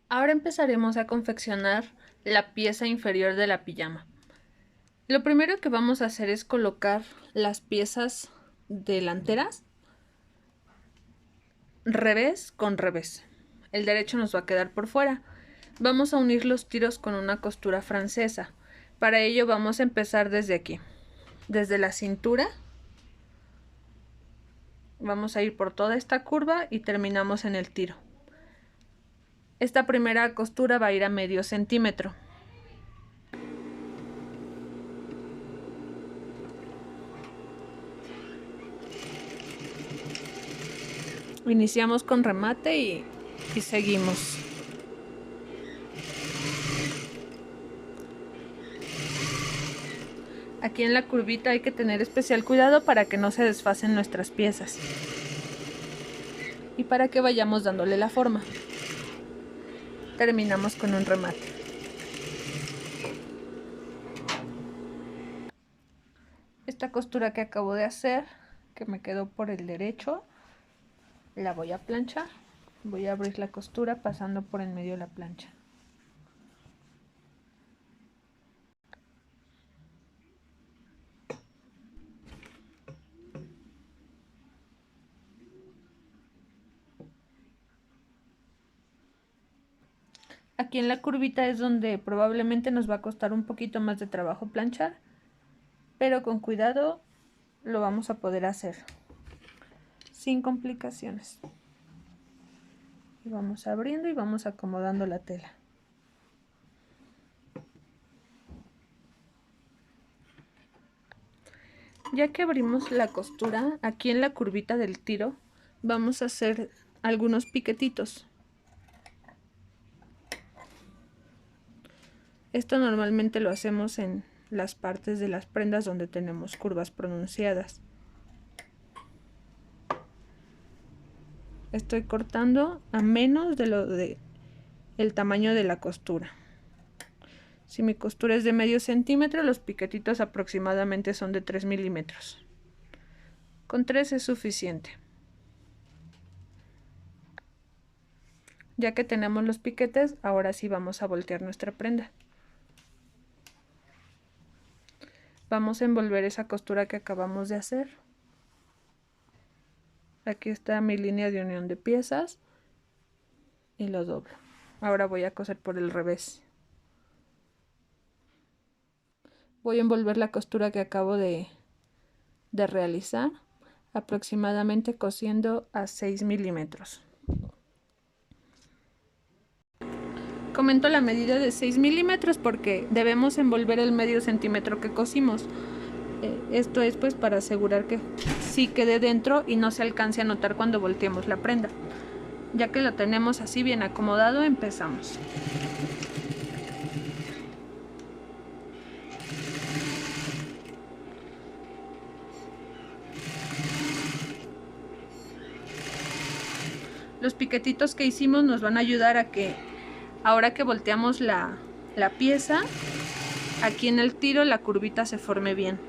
Ahora empezaremos a confeccionar la pieza inferior de la pijama. Lo primero que vamos a hacer es colocar las piezas delanteras revés con revés. El derecho nos va a quedar por fuera. Vamos a unir los tiros con una costura francesa. Para ello vamos a empezar desde aquí, desde la cintura. Vamos a ir por toda esta curva y terminamos en el tiro. Esta primera costura va a ir a medio centímetro. Iniciamos con remate y seguimos. Aquí en la curvita hay que tener especial cuidado para que no se desfasen nuestras piezas y para que vayamos dándole la forma. Terminamos con un remate. Esta costura que acabo de hacer, que me quedó por el derecho, la voy a planchar. Voy a abrir la costura pasando por en medio de la plancha. Aquí en la curvita es donde probablemente nos va a costar un poquito más de trabajo planchar, pero con cuidado lo vamos a poder hacer sin complicaciones. Y vamos abriendo y vamos acomodando la tela. Ya que abrimos la costura, aquí en la curvita del tiro vamos a hacer algunos piquetitos. Esto normalmente lo hacemos en las partes de las prendas donde tenemos curvas pronunciadas. Estoy cortando a menos de el tamaño de la costura. Si mi costura es de medio centímetro, los piquetitos aproximadamente son de 3 milímetros. Con 3 es suficiente. Ya que tenemos los piquetes, ahora sí vamos a voltear nuestra prenda. Vamos a envolver esa costura que acabamos de hacer. Aquí está mi línea de unión de piezas y lo doblo. Ahora voy a coser por el revés. Voy a envolver la costura que acabo de realizar, aproximadamente cosiendo a 6 milímetros. Comento la medida de 6 milímetros porque debemos envolver el medio centímetro que cosimos. Esto es pues para asegurar que sí quede dentro y no se alcance a notar cuando volteemos la prenda. Ya que lo tenemos así bien acomodado, empezamos. Los piquetitos que hicimos nos van a ayudar a que ahora que volteamos la pieza, aquí en el tiro la curvita se forme bien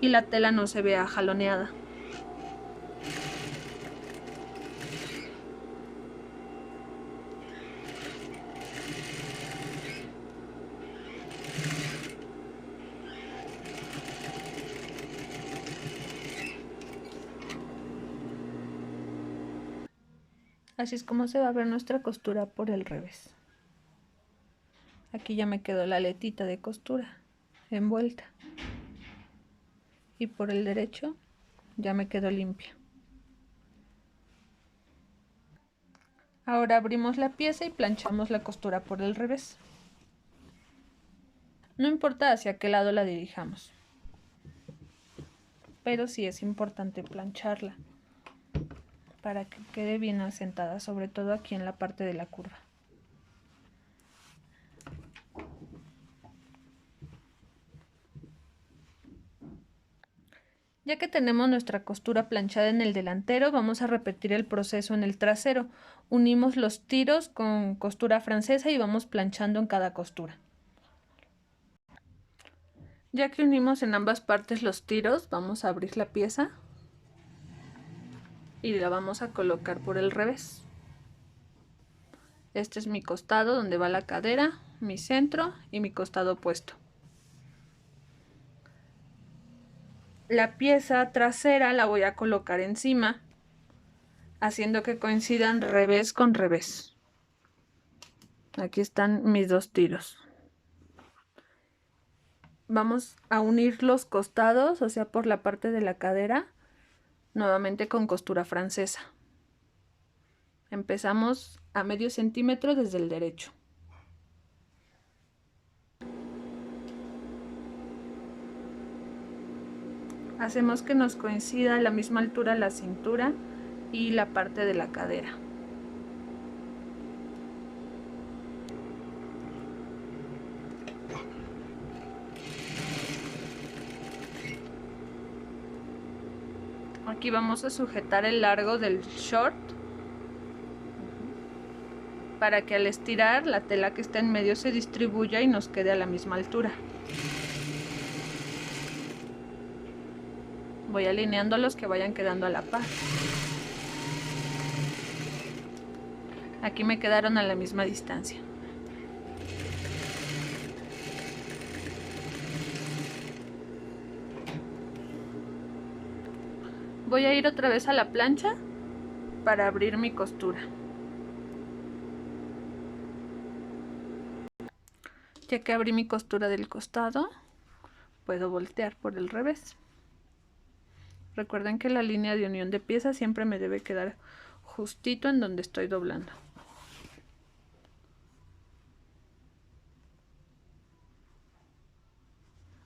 y la tela no se vea jaloneada. Así es como se va a ver nuestra costura por el revés. Aquí ya me quedó la aletita de costura envuelta. Y por el derecho ya me quedó limpia. Ahora abrimos la pieza y planchamos la costura por el revés. No importa hacia qué lado la dirijamos, pero sí es importante plancharla para que quede bien asentada, sobre todo aquí en la parte de la curva. Ya que tenemos nuestra costura planchada en el delantero, vamos a repetir el proceso en el trasero. Unimos los tiros con costura francesa y vamos planchando en cada costura. Ya que unimos en ambas partes los tiros, vamos a abrir la pieza y la vamos a colocar por el revés. Este es mi costado donde va la cadera, mi centro y mi costado opuesto. La pieza trasera la voy a colocar encima, haciendo que coincidan revés con revés. Aquí están mis dos tiros. Vamos a unir los costados, o sea, por la parte de la cadera, nuevamente con costura francesa. Empezamos a medio centímetro desde el derecho. Hacemos que nos coincida a la misma altura la cintura y la parte de la cadera. Aquí vamos a sujetar el largo del short para que al estirar la tela que está en medio se distribuya y nos quede a la misma altura. Voy alineando los que vayan quedando a la par. Aquí me quedaron a la misma distancia. Voy a ir otra vez a la plancha para abrir mi costura. Ya que abrí mi costura del costado, puedo voltear por el revés. Recuerden que la línea de unión de piezas siempre me debe quedar justito en donde estoy doblando.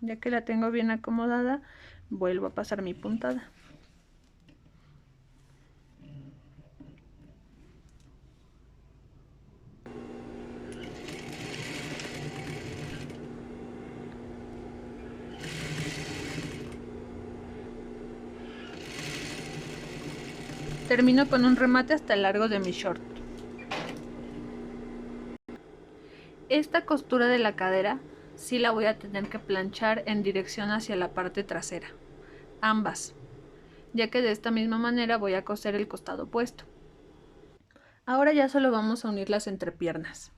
Ya que la tengo bien acomodada, vuelvo a pasar mi puntada. Termino con un remate hasta el largo de mi short. Esta costura de la cadera sí la voy a tener que planchar en dirección hacia la parte trasera, ambas, ya que de esta misma manera voy a coser el costado opuesto. Ahora ya solo vamos a unir las entrepiernas,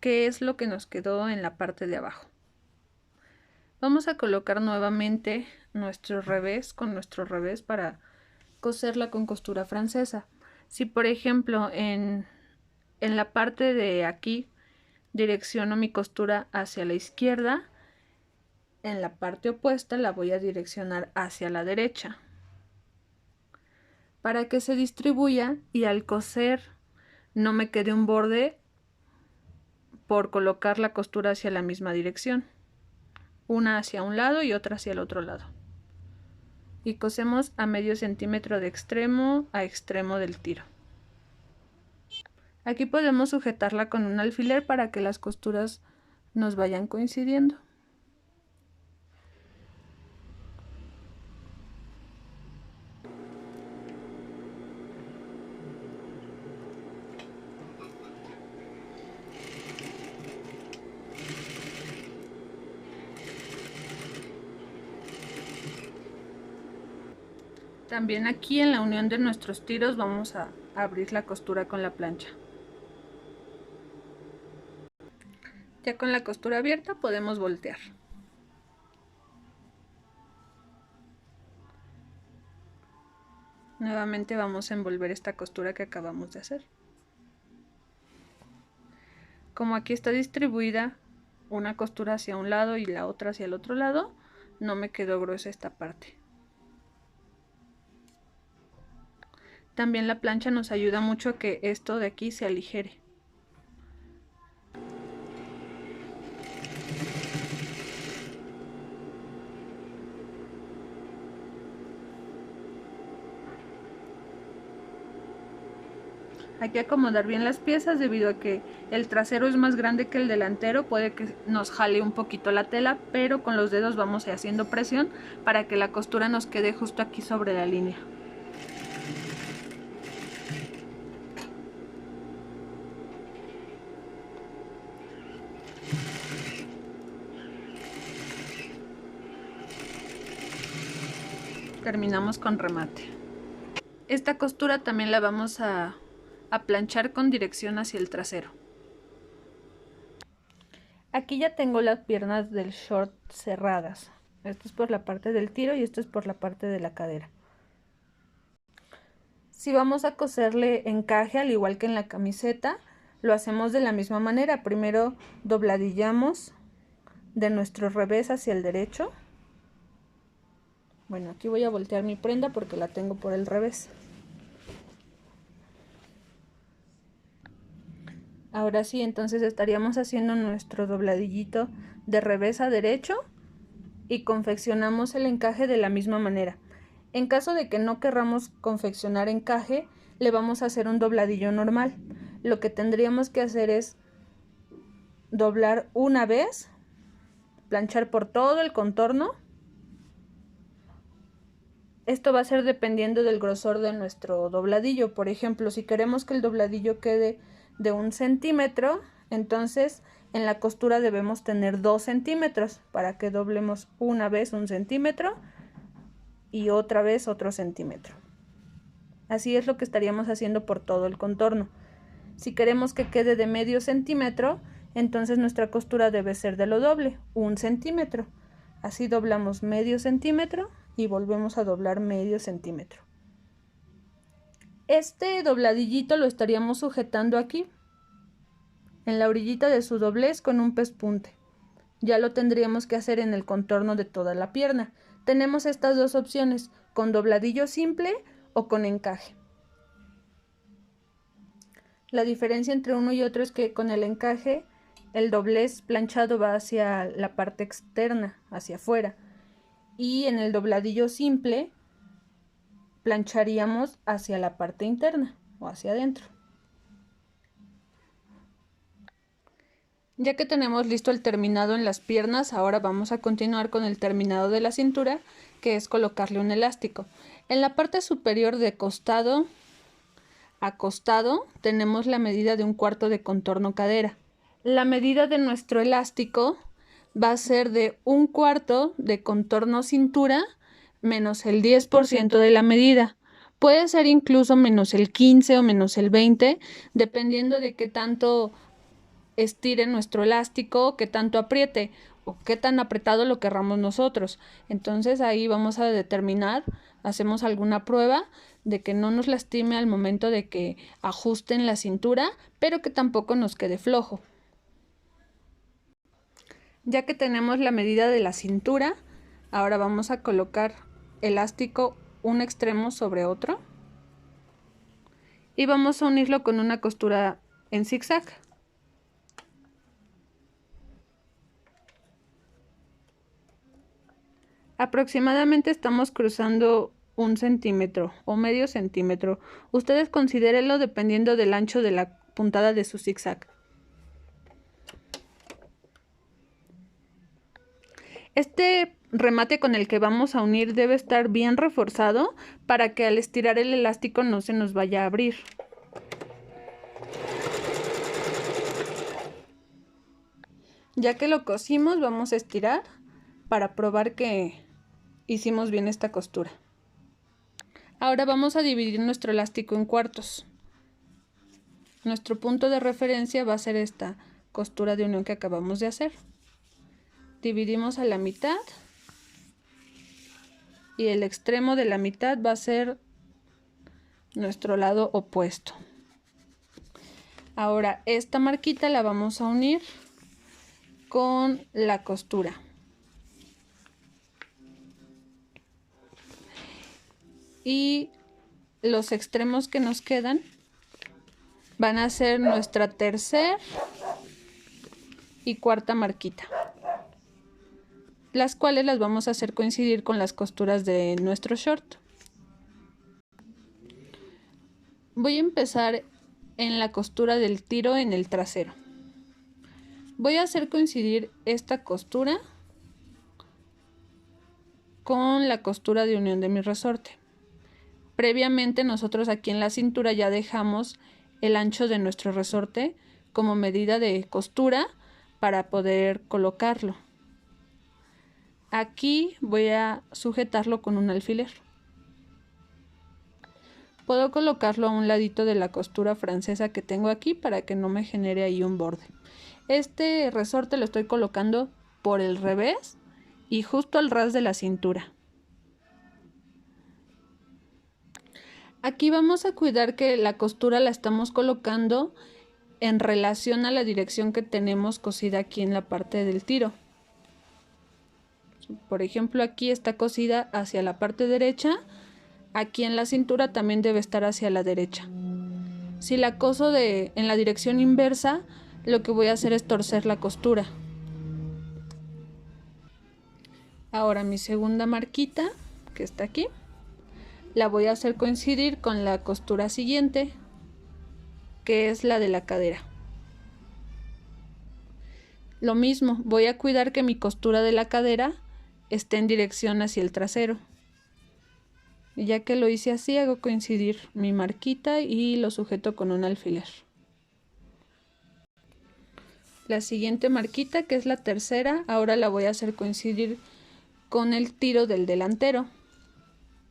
que es lo que nos quedó en la parte de abajo. Vamos a colocar nuevamente nuestro revés con nuestro revés para coserla con costura francesa. Si por ejemplo en la parte de aquí direcciono mi costura hacia la izquierda, en la parte opuesta la voy a direccionar hacia la derecha para que se distribuya y al coser no me quede un borde por colocar la costura hacia la misma dirección, una hacia un lado y otra hacia el otro lado, y cosemos a medio centímetro de extremo a extremo del tiro. Aquí podemos sujetarla con un alfiler para que las costuras nos vayan coincidiendo. También aquí en la unión de nuestros tiros vamos a abrir la costura con la plancha. Ya con la costura abierta podemos voltear. Nuevamente vamos a envolver esta costura que acabamos de hacer. Como aquí está distribuida una costura hacia un lado y la otra hacia el otro lado, no me quedó gruesa esta parte. También la plancha nos ayuda mucho a que esto de aquí se aligere. Hay que acomodar bien las piezas debido a que el trasero es más grande que el delantero, puede que nos jale un poquito la tela, pero con los dedos vamos a ir haciendo presión para que la costura nos quede justo aquí sobre la línea. Terminamos con remate. Esta costura también la vamos a a planchar con dirección hacia el trasero. Aquí ya tengo las piernas del short cerradas. Esto es por la parte del tiro y esto es por la parte de la cadera. Si vamos a coserle encaje, al igual que en la camiseta, lo hacemos de la misma manera. Primero dobladillamos de nuestro revés hacia el derecho. Bueno, aquí voy a voltear mi prenda porque la tengo por el revés. Ahora sí, entonces estaríamos haciendo nuestro dobladillito de revés a derecho y confeccionamos el encaje de la misma manera. En caso de que no querramos confeccionar encaje, le vamos a hacer un dobladillo normal. Lo que tendríamos que hacer es doblar una vez, planchar por todo el contorno. Esto va a ser dependiendo del grosor de nuestro dobladillo. Por ejemplo, si queremos que el dobladillo quede de 1 centímetro, entonces en la costura debemos tener 2 centímetros para que doblemos una vez 1 centímetro y otra vez otro centímetro. Así es lo que estaríamos haciendo por todo el contorno. Si queremos que quede de medio centímetro, entonces nuestra costura debe ser de lo doble, 1 centímetro. Así doblamos medio centímetro y volvemos a doblar medio centímetro. Este dobladillito lo estaríamos sujetando aquí, en la orillita de su doblez con un pespunte. Ya lo tendríamos que hacer en el contorno de toda la pierna. Tenemos estas dos opciones, con dobladillo simple o con encaje. La diferencia entre uno y otro es que con el encaje el doblez planchado va hacia la parte externa, hacia afuera, y en el dobladillo simple plancharíamos hacia la parte interna o hacia adentro. Ya que tenemos listo el terminado en las piernas, ahora vamos a continuar con el terminado de la cintura, que es colocarle un elástico. En la parte superior de costado a costado tenemos la medida de 1/4 de contorno cadera. La medida de nuestro elástico va a ser de 1/4 de contorno cintura menos el 10% de la medida. Puede ser incluso menos el 15 o menos el 20, dependiendo de qué tanto estire nuestro elástico, qué tanto apriete o qué tan apretado lo querramos nosotros. Entonces ahí vamos a determinar, hacemos alguna prueba de que no nos lastime al momento de que ajusten la cintura, pero que tampoco nos quede flojo. Ya que tenemos la medida de la cintura, ahora vamos a colocar elástico un extremo sobre otro y vamos a unirlo con una costura en zigzag. Aproximadamente estamos cruzando 1 centímetro o medio centímetro. Ustedes considérenlo dependiendo del ancho de la puntada de su zigzag. Este remate con el que vamos a unir debe estar bien reforzado para que al estirar el elástico no se nos vaya a abrir. Ya que lo cosimos, vamos a estirar para probar que hicimos bien esta costura. Ahora vamos a dividir nuestro elástico en cuartos. Nuestro punto de referencia va a ser esta costura de unión que acabamos de hacer. Dividimos a la mitad y el extremo de la mitad va a ser nuestro lado opuesto. Ahora esta marquita la vamos a unir con la costura. Y los extremos que nos quedan van a ser nuestra tercera y cuarta marquita, las cuales las vamos a hacer coincidir con las costuras de nuestro short. Voy a empezar en la costura del tiro en el trasero. Voy a hacer coincidir esta costura con la costura de unión de mi resorte. Previamente nosotros aquí en la cintura ya dejamos el ancho de nuestro resorte como medida de costura para poder colocarlo. Aquí voy a sujetarlo con un alfiler. Puedo colocarlo a un ladito de la costura francesa que tengo aquí para que no me genere ahí un borde. Este resorte lo estoy colocando por el revés y justo al ras de la cintura. Aquí vamos a cuidar que la costura la estamos colocando en relación a la dirección que tenemos cosida aquí en la parte del tiro. Por ejemplo, aquí está cosida hacia la parte derecha, aquí en la cintura también debe estar hacia la derecha. Si la coso en la dirección inversa, lo que voy a hacer es torcer la costura. Ahora mi segunda marquita, que está aquí, la voy a hacer coincidir con la costura siguiente, que es la de la cadera. Lo mismo, voy a cuidar que mi costura de la cadera esté en dirección hacia el trasero. Y ya que lo hice así, hago coincidir mi marquita y lo sujeto con un alfiler. La siguiente marquita, que es la tercera, ahora la voy a hacer coincidir con el tiro del delantero.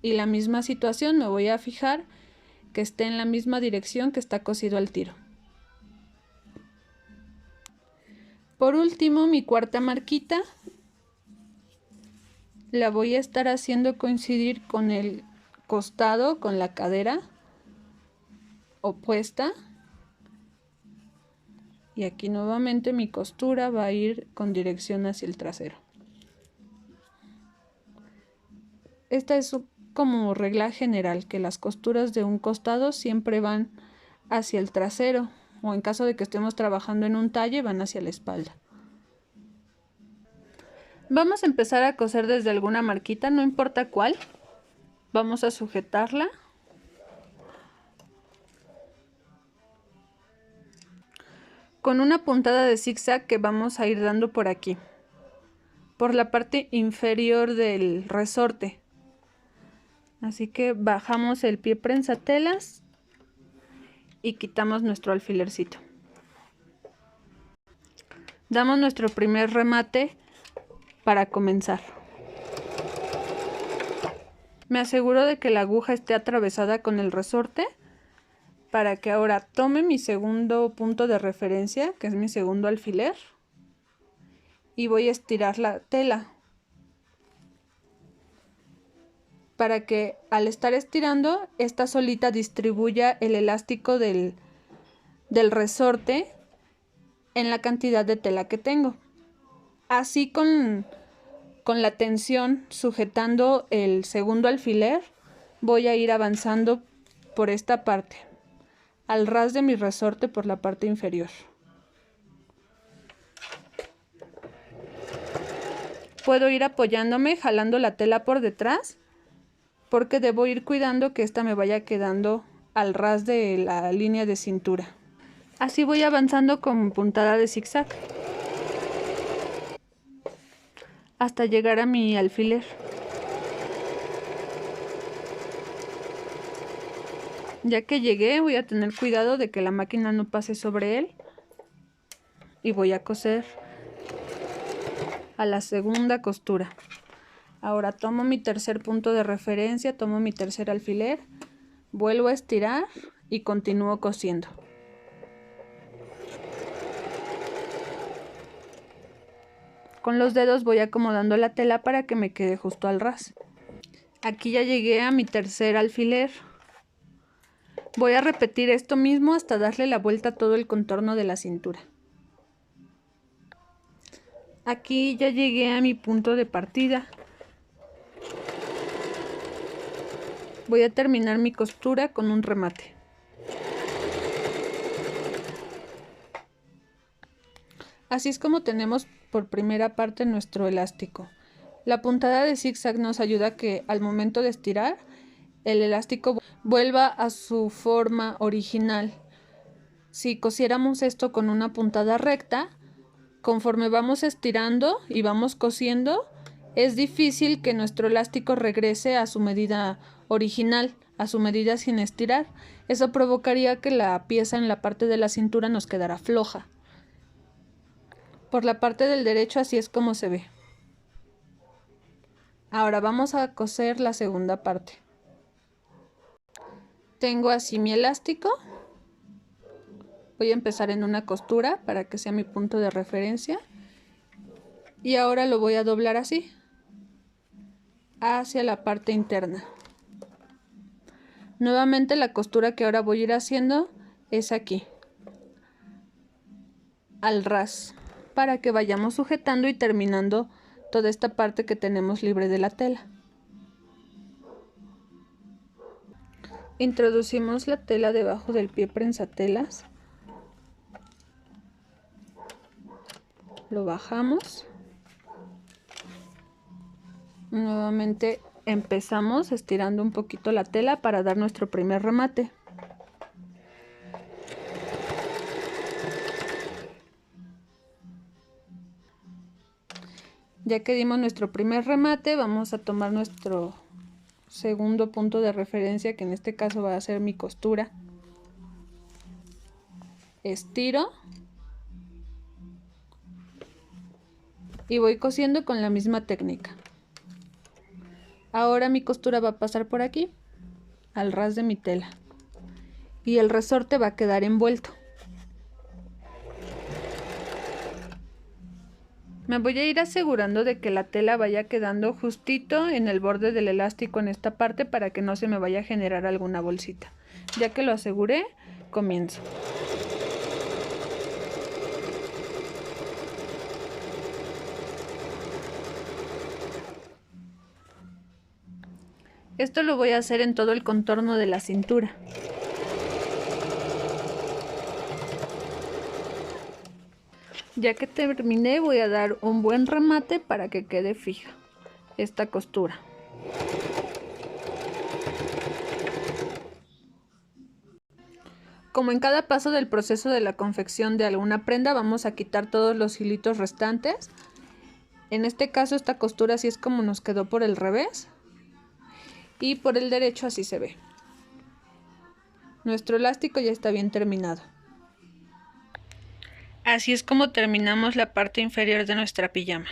Y la misma situación, me voy a fijar que esté en la misma dirección que está cosido al tiro. Por último, mi cuarta marquita la voy a estar haciendo coincidir con el costado, con la cadera opuesta. Y aquí nuevamente mi costura va a ir con dirección hacia el trasero. Esta es como regla general, que las costuras de un costado siempre van hacia el trasero, o en caso de que estemos trabajando en un talle, van hacia la espalda. Vamos a empezar a coser desde alguna marquita, no importa cuál. Vamos a sujetarla. Con una puntada de zigzag que vamos a ir dando por aquí, por la parte inferior del resorte. Así que bajamos el pie prensatelas y quitamos nuestro alfilercito. Damos nuestro primer remate para comenzar. Me aseguro de que la aguja esté atravesada con el resorte para que ahora tome mi segundo punto de referencia, que es mi segundo alfiler, y voy a estirar la tela para que al estar estirando, esta solita distribuya el elástico del resorte en la cantidad de tela que tengo. Así con la tensión sujetando el segundo alfiler, voy a ir avanzando por esta parte, al ras de mi resorte por la parte inferior. Puedo ir apoyándome, jalando la tela por detrás, porque debo ir cuidando que esta me vaya quedando al ras de la línea de cintura. Así voy avanzando con puntada de zigzag hasta llegar a mi alfiler. Ya que llegué, voy a tener cuidado de que la máquina no pase sobre él y voy a coser a la segunda costura. Ahora tomo mi tercer punto de referencia, tomo mi tercer alfiler, vuelvo a estirar y continúo cosiendo. Con los dedos voy acomodando la tela para que me quede justo al ras. Aquí ya llegué a mi tercer alfiler. Voy a repetir esto mismo hasta darle la vuelta a todo el contorno de la cintura. Aquí ya llegué a mi punto de partida. Voy a terminar mi costura con un remate. Así es como tenemos por primera parte nuestro elástico. La puntada de zigzag nos ayuda a que al momento de estirar el elástico vuelva a su forma original. Si cosiéramos esto con una puntada recta, conforme vamos estirando y vamos cosiendo, es difícil que nuestro elástico regrese a su medida original, a su medida sin estirar. Eso provocaría que la pieza en la parte de la cintura nos quedara floja. Por la parte del derecho así es como se ve. Ahora vamos a coser la segunda parte. Tengo así mi elástico. Voy a empezar en una costura para que sea mi punto de referencia. Y ahora lo voy a doblar así, hacia la parte interna. Nuevamente la costura que ahora voy a ir haciendo es aquí, al ras, para que vayamos sujetando y terminando toda esta parte que tenemos libre de la tela. Introducimos la tela debajo del pie prensatelas. Lo bajamos. Nuevamente empezamos estirando un poquito la tela para dar nuestro primer remate. Ya que dimos nuestro primer remate, vamos a tomar nuestro segundo punto de referencia, que en este caso va a ser mi costura. Estiro y voy cosiendo con la misma técnica. Ahora mi costura va a pasar por aquí, al ras de mi tela, y el resorte va a quedar envuelto. Me voy a ir asegurando de que la tela vaya quedando justito en el borde del elástico en esta parte para que no se me vaya a generar alguna bolsita. Ya que lo aseguré, comienzo. Esto lo voy a hacer en todo el contorno de la cintura. Ya que terminé, voy a dar un buen remate para que quede fija esta costura. Como en cada paso del proceso de la confección de alguna prenda, vamos a quitar todos los hilitos restantes. En este caso, esta costura así es como nos quedó por el revés. Y por el derecho así se ve. Nuestro elástico ya está bien terminado. Así es como terminamos la parte inferior de nuestra pijama.